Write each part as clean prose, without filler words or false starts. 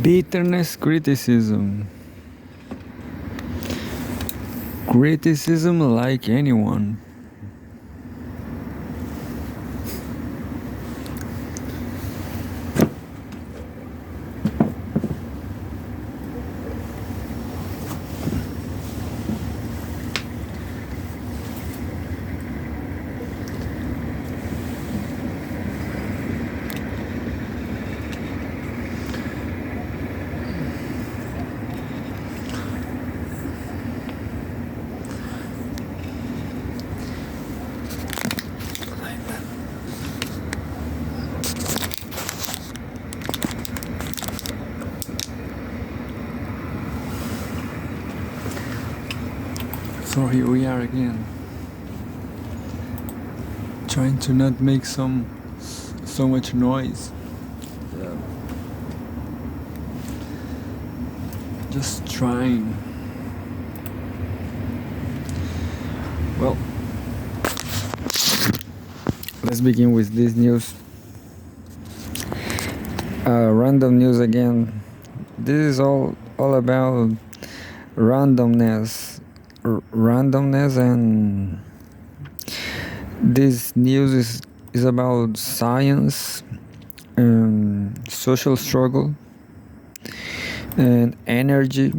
Bitterness, criticism. Criticism like anyone. So here we are again, trying to not make so much noise. Yeah. Just trying. Well, let's begin with this news. Random news again. This is all about randomness. Randomness, and this news is about science and social struggle and energy,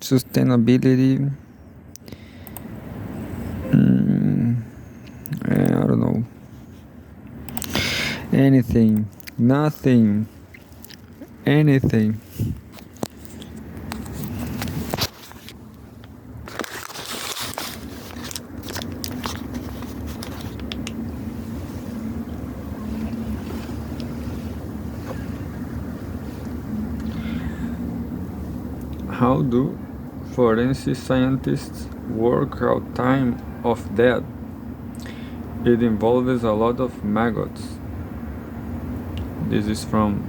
sustainability. I don't know. Anything, nothing, anything. How do forensic scientists work out time of death? It involves a lot of maggots. This is from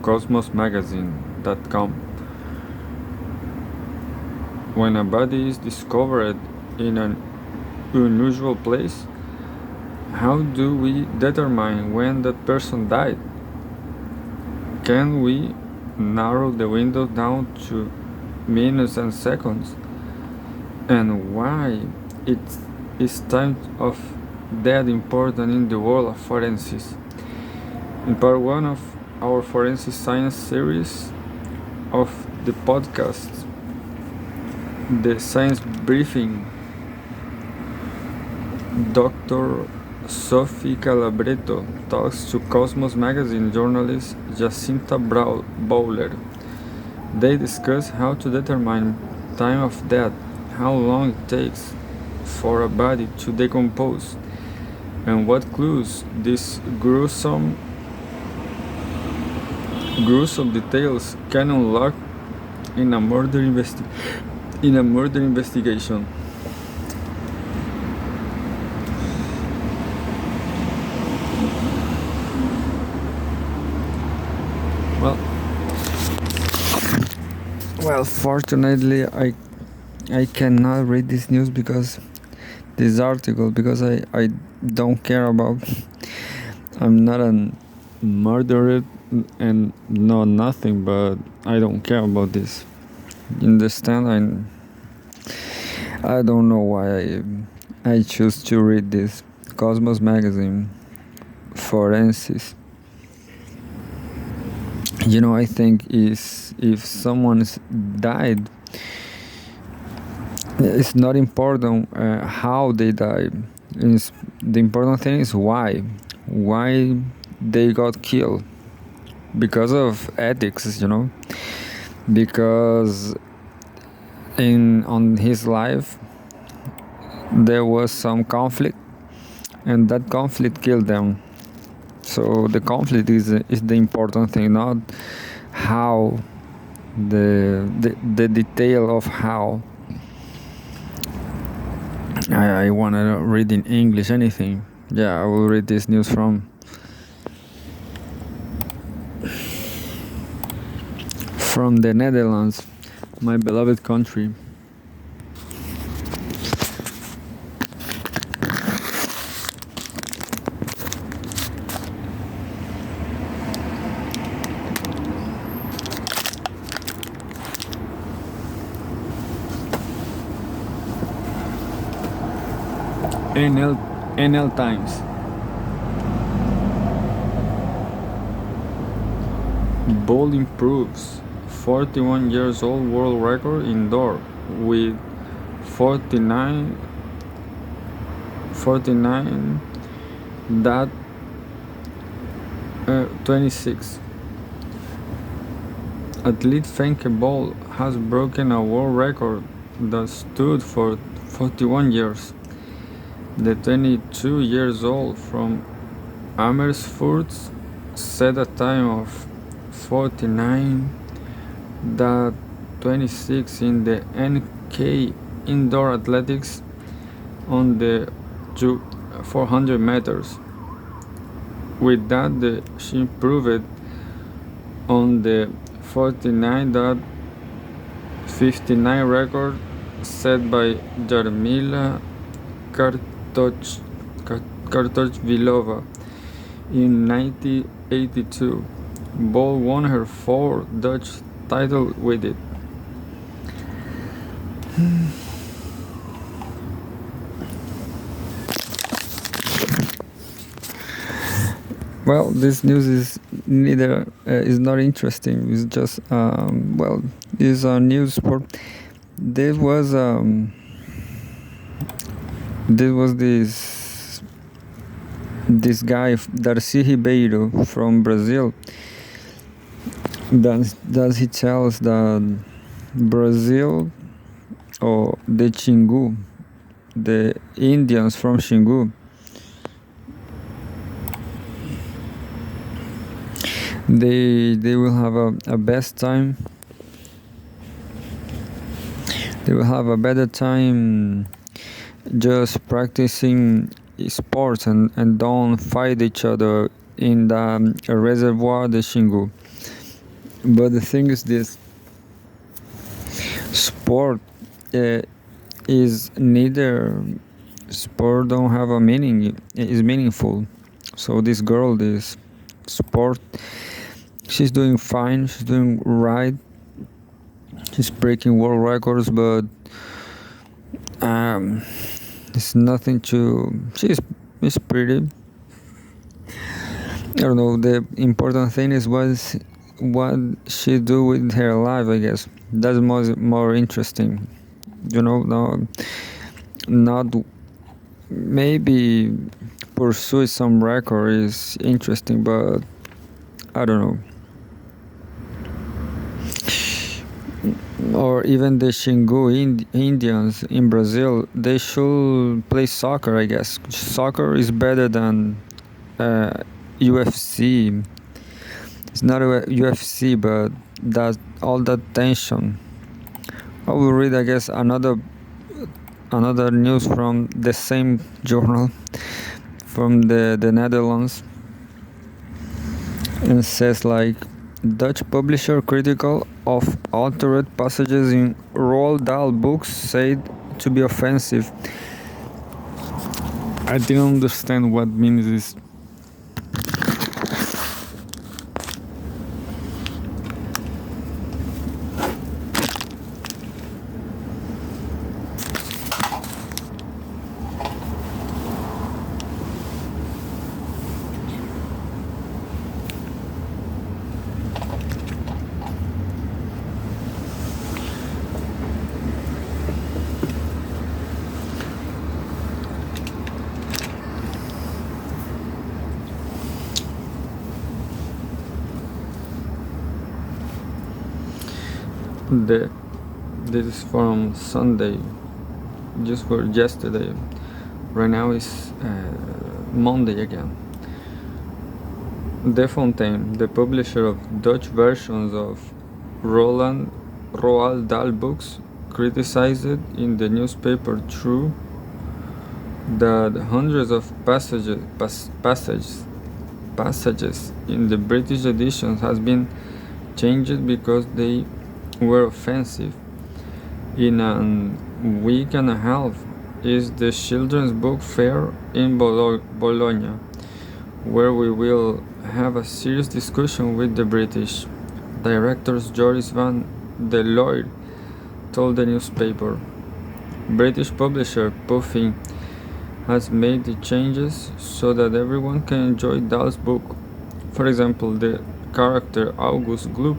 cosmosmagazine.com. When a body is discovered in an unusual place, how do we determine when that person died? Can we narrow the window down to minutes and seconds? And why is time of death important in the world of forensics? In part 1 of our forensic science series of the podcast, the science briefing, Dr. Sophie Calabretto talks to Cosmos magazine journalist Jacinta Bowler. They discuss how to determine time of death, how long it takes for a body to decompose, and what clues these gruesome details can unlock in a murder investigation. Well, fortunately, I cannot read this news because this article, because I don't care about. I'm not a murderer and know nothing, but I don't care about this. You understand? I don't know why I choose to read this Cosmos magazine forensics. I think if someone's died, it's not important how they died. The important thing is why they got killed, because of ethics, because on his life there was some conflict, and that conflict killed them. So the conflict is the important thing, not how the detail of how. I wanna read in English anything. Yeah, I will read this news from the Netherlands, my beloved country. NL, NL Times. Bolt improves 41 years old world record indoor with 49 that 26. Athlete Fenke Bolt has broken a world record that stood for 41 years. The 22 years old from Amersfoort set a time of 49.26 in the NK Indoor Athletics on the 400 meters. With that, she improved on the 49.59 record set by Jarmila Kartochvilova in 1982. Bolt won her fourth Dutch title with it. Well, this news is is not interesting. It's just it's a news for. There was this guy Darcy Ribeiro from Brazil. That he tells that Brazil or the Xingu, the Indians from Xingu, they will have a best time. They will have a better time just practicing sports and don't fight each other in the reservoir de Xingu. But the thing is this: sport is neither. Sport don't have a meaning. Is meaningful. So this girl, this sport, she's doing fine. She's doing right. She's breaking world records, but it's nothing to. She's pretty. I don't know. The important thing is what she do with her life. I guess that's more interesting. No, not maybe pursue some record is interesting, but I don't know. Or even the Xingu Indians in Brazil, they should play soccer. I guess soccer is better than UFC. It's not a UFC, but that all that tension. I will read, I guess, another news from the same journal from the Netherlands, and says like Dutch publisher critical of altered passages in Roald Dahl books said to be offensive. I didn't understand what means this. This is from Sunday, just for yesterday. Right now is Monday again. De Fontaine, the publisher of Dutch versions of Roald Dahl books, criticized in the newspaper True that hundreds of passages in the British editions has been changed because they were offensive. In a week and a half is the children's book fair in Bologna, where we will have a serious discussion with the British. Directors Joris van der Lloyd told the newspaper. British publisher Puffin has made the changes so that everyone can enjoy Dahl's book. For example, the character August Gloop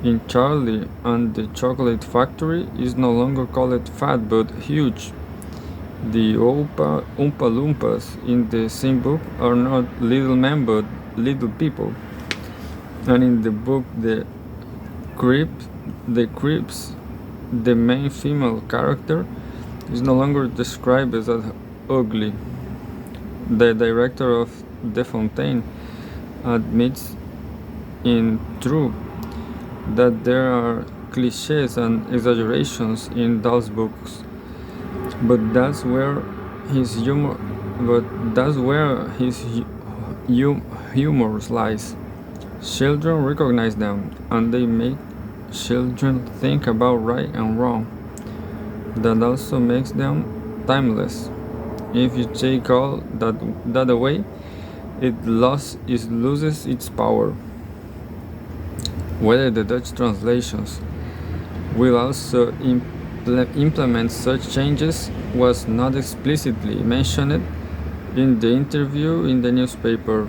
in Charlie and the Chocolate Factory is no longer called fat but huge. The Oompa Loompas in the same book are not little men but little people. And in the book the Crips, the main female character is no longer described as ugly. The director of De Fontaine admits in True that there are cliches and exaggerations in Dahl's books, but that's where his humor but that's where his humor lies. Children recognize them and they make children think about right and wrong. That also makes them timeless. If you take all that away, it loses its power. Whether the Dutch translations will also implement such changes was not explicitly mentioned in the interview in the newspaper.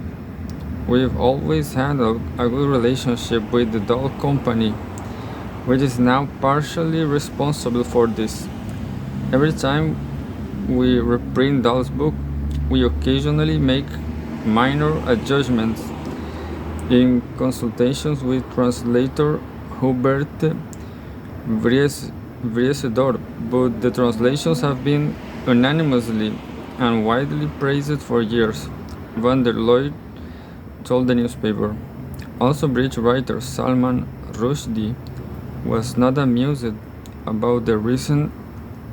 We've always had a good relationship with the Dahl Company, which is now partially responsible for this. Every time we reprint Dahl's book, we occasionally make minor adjustments in consultations with translator Hubert Vriesedorp, but the translations have been unanimously and widely praised for years, Van der Looy told the newspaper. Also, British writer Salman Rushdie was not amused about the recent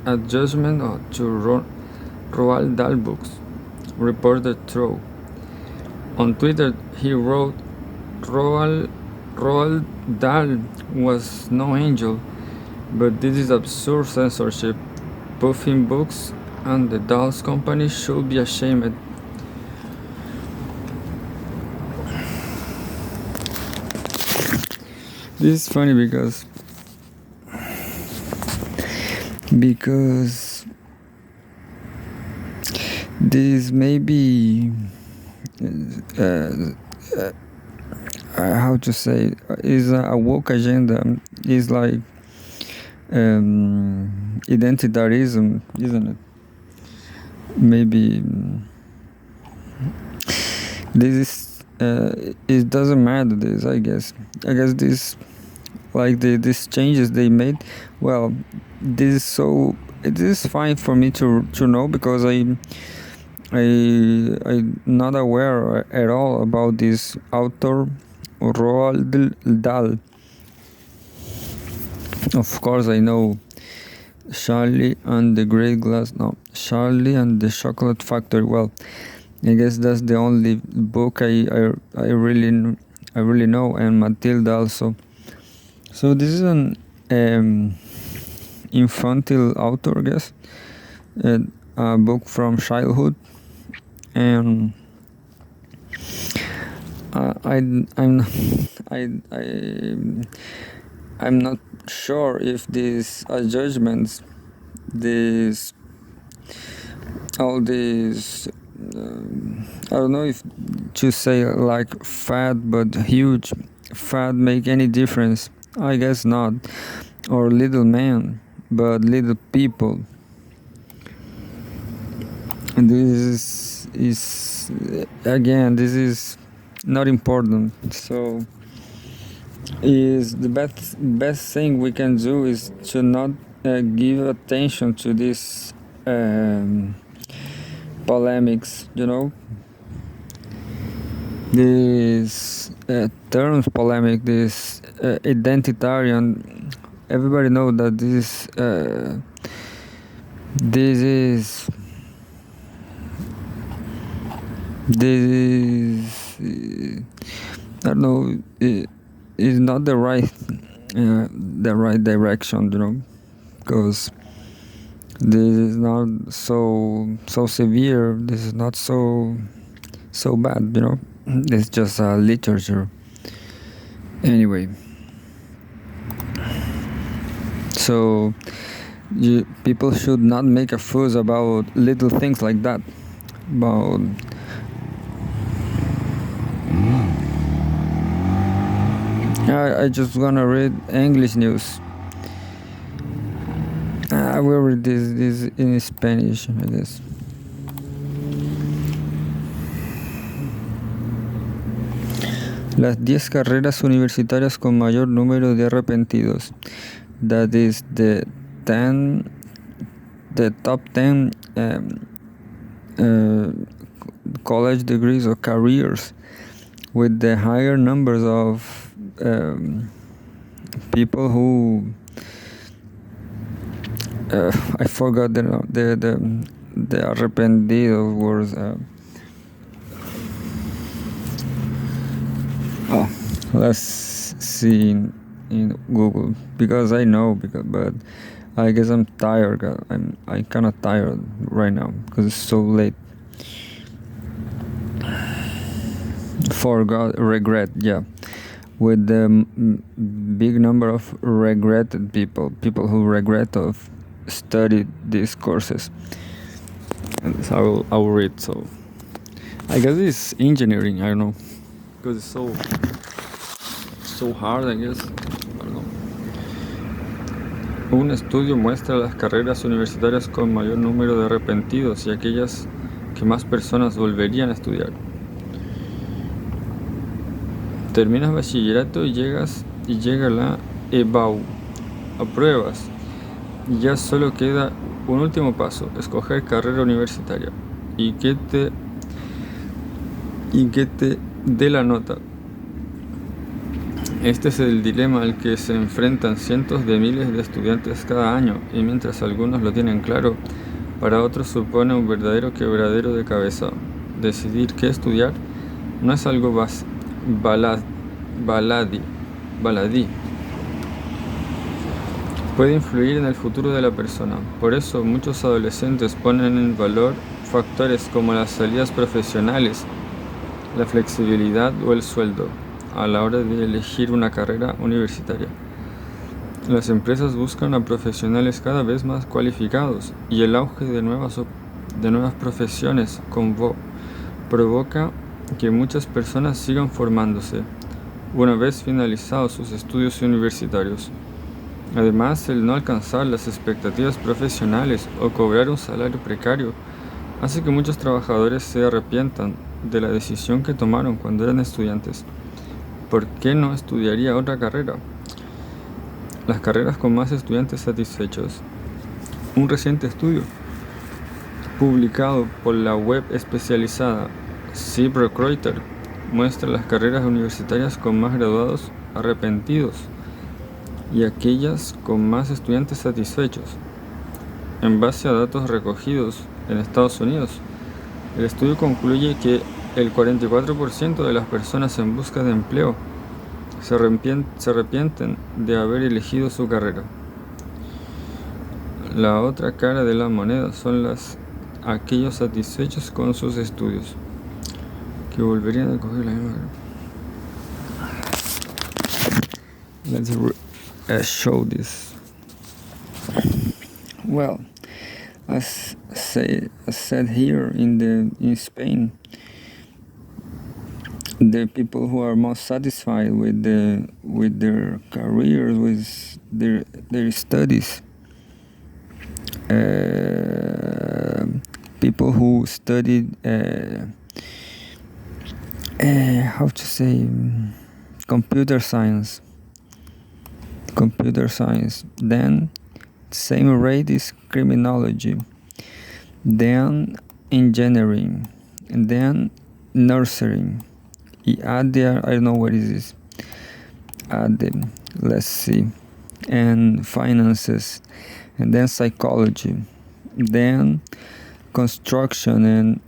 adjustment to Roald Dahl books, reported Trow. On Twitter, he wrote, Roald Dahl was no angel, but this is absurd censorship. Puffin Books and the Dahl's Company should be ashamed. This is funny because this may be how to say is a woke agenda. Is like identitarism, isn't it? Maybe this is it doesn't matter. This I guess this like these changes they made. Well, it is fine for me to know because I'm not aware at all about this author Roald Dahl. Of course, I know Charlie and the Charlie and the Chocolate Factory. Well, I guess that's the only book I really know, and Matilda also. So this is an infantile author, I guess, a book from childhood, and I'm not sure if these judgments, all these I don't know if to say like fat but huge fat make any difference. I guess not. Or little man but little people. And this is again, this is not important. So is the best thing we can do is to not give attention to this polemics, this terms polemic, this identitarian. Everybody know that this is I don't know, is not the right direction, because this is not so severe. This is not so bad, It's just literature. Anyway, so People should not make a fuss about little things like that. About I just gonna read English news. I will read this in Spanish, I guess. Las 10 carreras universitarias con mayor número de arrepentidos. That is the top 10 college degrees or careers with the higher numbers of people who I forgot the arrepentidos words. Let's see in Google, because I know, but I guess I'm tired. I'm kind of tired right now because it's so late. Forgot, regret, yeah, with the big number of regretted people who regret of studied these courses. And so I will read. So I guess it's engineering. I don't know, because it's so hard, I guess. I don't know. Un estudio muestra las carreras universitarias con mayor número de arrepentidos y aquellas que más personas volverían a estudiar. Terminas bachillerato y llega la EBAU, apruebas, y ya solo queda un último paso, escoger carrera universitaria y que te dé la nota. Este es el dilema al que se enfrentan cientos de miles de estudiantes cada año, y mientras algunos lo tienen claro, para otros supone un verdadero quebradero de cabeza. Decidir qué estudiar no es algo baladí. Puede influir en el futuro de la persona. Por eso muchos adolescentes ponen en valor factores como las salidas profesionales, la flexibilidad o el sueldo a la hora de elegir una carrera universitaria. Las empresas buscan a profesionales cada vez más cualificados, y el auge de nuevas profesiones provoca que muchas personas sigan formándose una vez finalizados sus estudios universitarios. Además, el no alcanzar las expectativas profesionales o cobrar un salario precario hace que muchos trabajadores se arrepientan de la decisión que tomaron cuando eran estudiantes. ¿Por qué no estudiaría otra carrera? Las carreras con más estudiantes satisfechos. Un reciente estudio publicado por la web especializada ZipRecruiter muestra las carreras universitarias con más graduados arrepentidos y aquellas con más estudiantes satisfechos. En base a datos recogidos en Estados Unidos, el estudio concluye que el 44% de las personas en busca de empleo se arrepienten de haber elegido su carrera. La otra cara de la moneda son aquellos satisfechos con sus estudios, que volverían a coger la misma carrera. Let's show this. Well, as said here in Spain, the people who are most satisfied with their careers, with their studies, people who studied how to say computer science, then same rate is criminology, then engineering, and then nursing. Add there, I don't know what is this. Add them, let's see, and finances, and then psychology, then construction and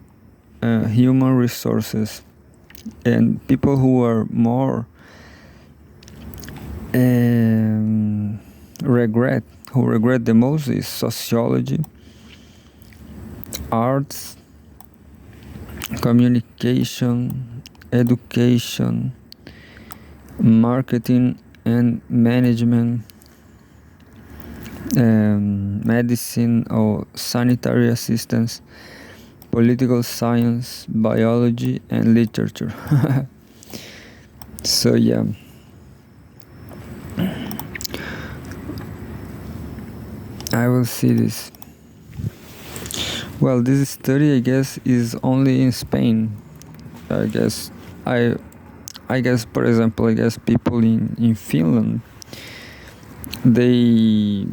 human resources. And people who are more regret the most is sociology, arts, communication, education, marketing and management, medicine or sanitary assistance, political science, biology, and literature. So yeah. I will see this. Well, this study, I guess, is only in Spain. I guess I I guess, for example, I guess people in Finland, the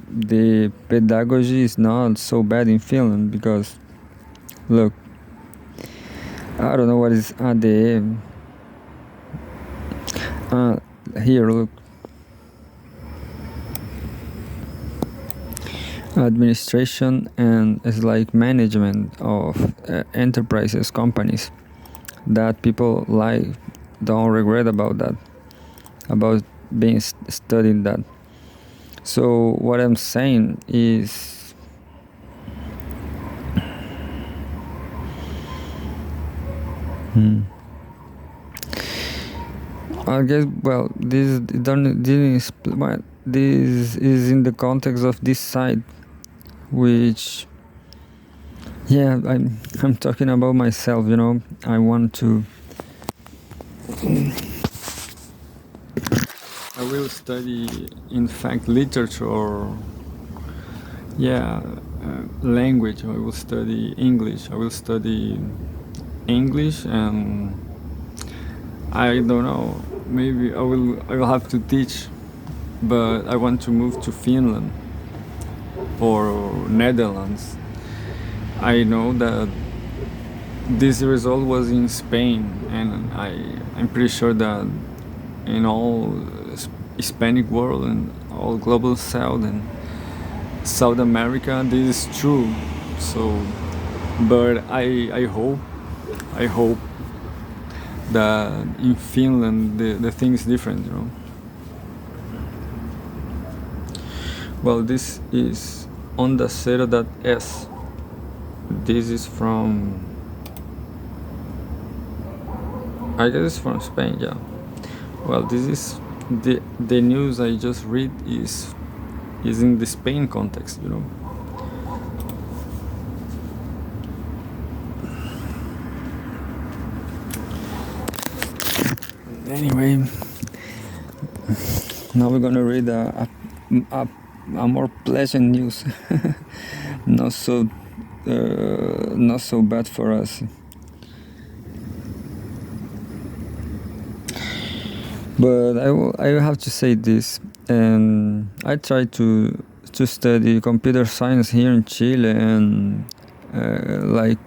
pedagogy is not so bad in Finland because look, I don't know what is ADE. Here, look. Administration and it's like management of enterprises, companies that people like don't regret about that, about being studying that. So what I'm saying is I guess, well, this don't didn't well, this is in the context of this site, which yeah, I'm talking about myself, you know. I want to I will study, in fact, literature or yeah, language. I will study English. I will study English, and I don't know. Maybe I will have to teach, but I want to move to Finland or Netherlands. I know that this result was in Spain, and I'm pretty sure that in all Hispanic world and all global South and South America, this is true. So, but I hope that in Finland the thing is different, you know. Well, this is Onda Zero.s. This is from, I guess it's from Spain, yeah. Well, this is the news I just read is in the Spain context, you know. Anyway, now we're gonna read a more pleasant news. not so bad for us. But I have to say this, and I tried to study computer science here in Chile and like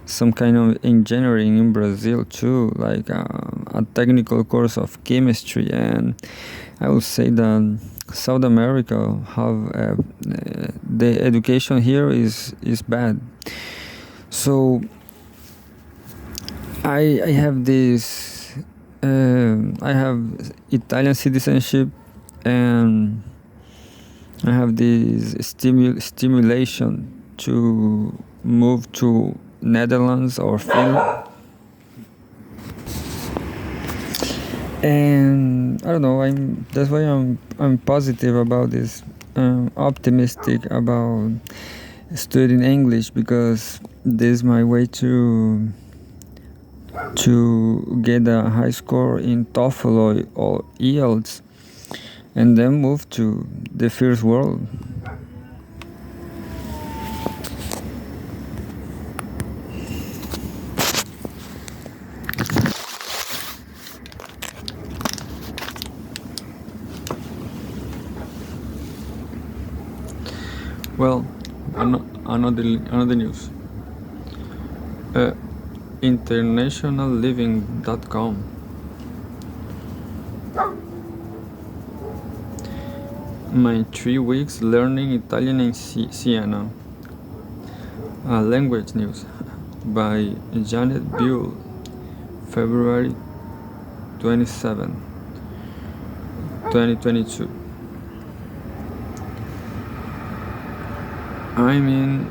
some kind of engineering in Brazil too, like a technical course of chemistry, and I would say that South America have the education here is bad. So I have this. I have Italian citizenship, and I have this stimulation to move to Netherlands or Finland. And I don't know. That's why I'm positive about this. Optimistic about studying English because this is my way to get a high score in TOEFL or IELTS, and then move to the first world. Well, another news. Internationalliving.com. My 3 weeks learning Italian in Siena. Language news by Janet Buell, February 27, 2022. I'm in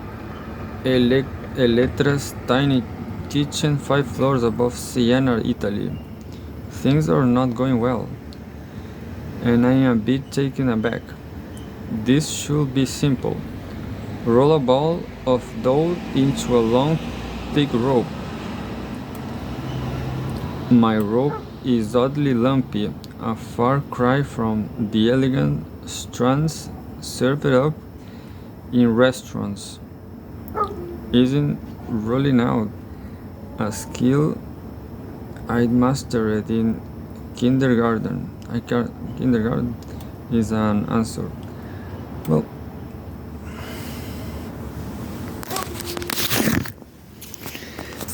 Elettra's tiny kitchen 5 floors above Siena, Italy. Things are not going well, and I am a bit taken aback. This should be simple. Roll a ball of dough into a long, thick rope. My rope is oddly lumpy, a far cry from the elegant strands served up in restaurants. Isn't rolling out a skill I'd mastered in kindergarten? Kindergarten is an answer. Well,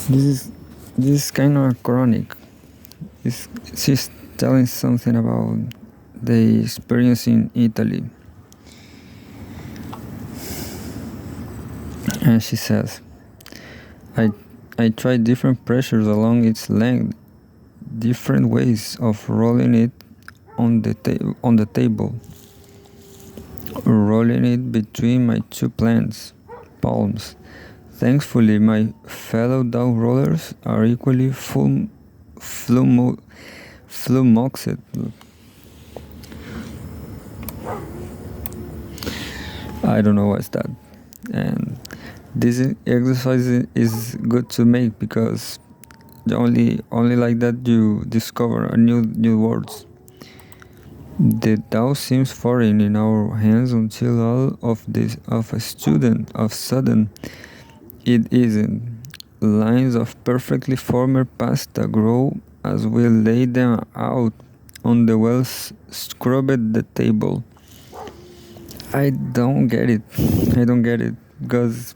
this is kind of chronic. She's telling something about the experience in Italy, and she says, "I I tried different pressures along its length, different ways of rolling it on the table, rolling it between my two palms. Thankfully, my fellow dough rollers are equally flummoxed. I don't know what's that. And this exercise is good to make because only like that you discover a new words. The Tao seems foreign in our hands until all of a student of sudden it isn't. Lines of perfectly formed pasta grow as we lay them out on the well scrubbed the table. I don't get it. I don't get it because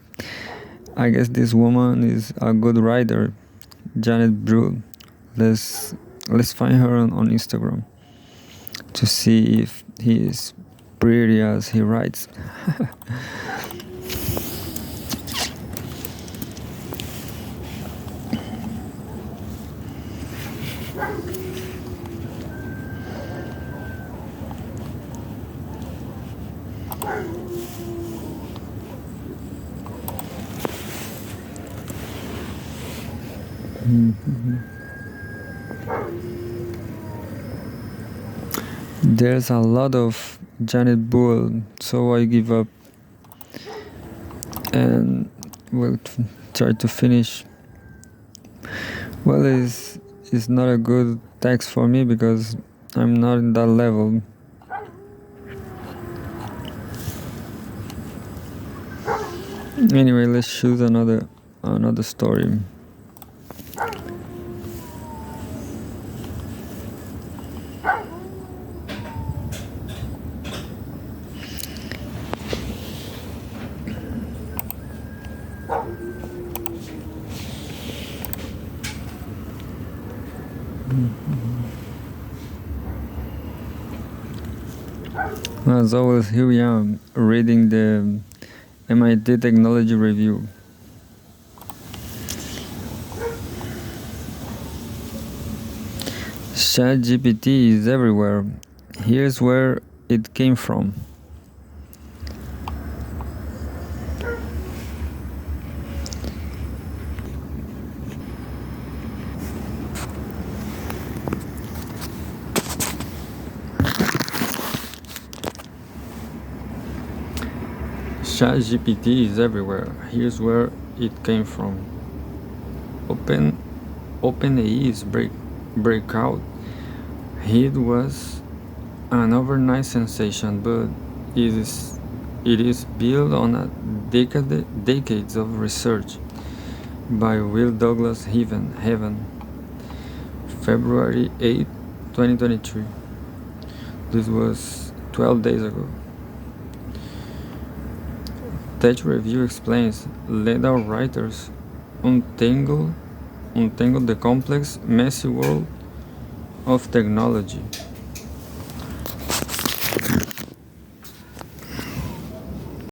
I guess this woman is a good writer, Janet Brew. Let's find her on Instagram to see if he is pretty as he writes. There's a lot of Janet Buell, so I give up and will try to finish. Well, it's not a good text for me because I'm not in that level. Anyway, let's choose another story. As always, here we are reading the MIT Technology Review. ChatGPT is everywhere. Here's where it came from. ChatGPT is everywhere. Here's where it came from. OpenAI's breakout hit was an overnight sensation, but it is built on decades of research by Will Douglas Heaven, February 8, 2023. This was 12 days ago. Tech Review explains, let our writers untangle the complex, messy world of technology.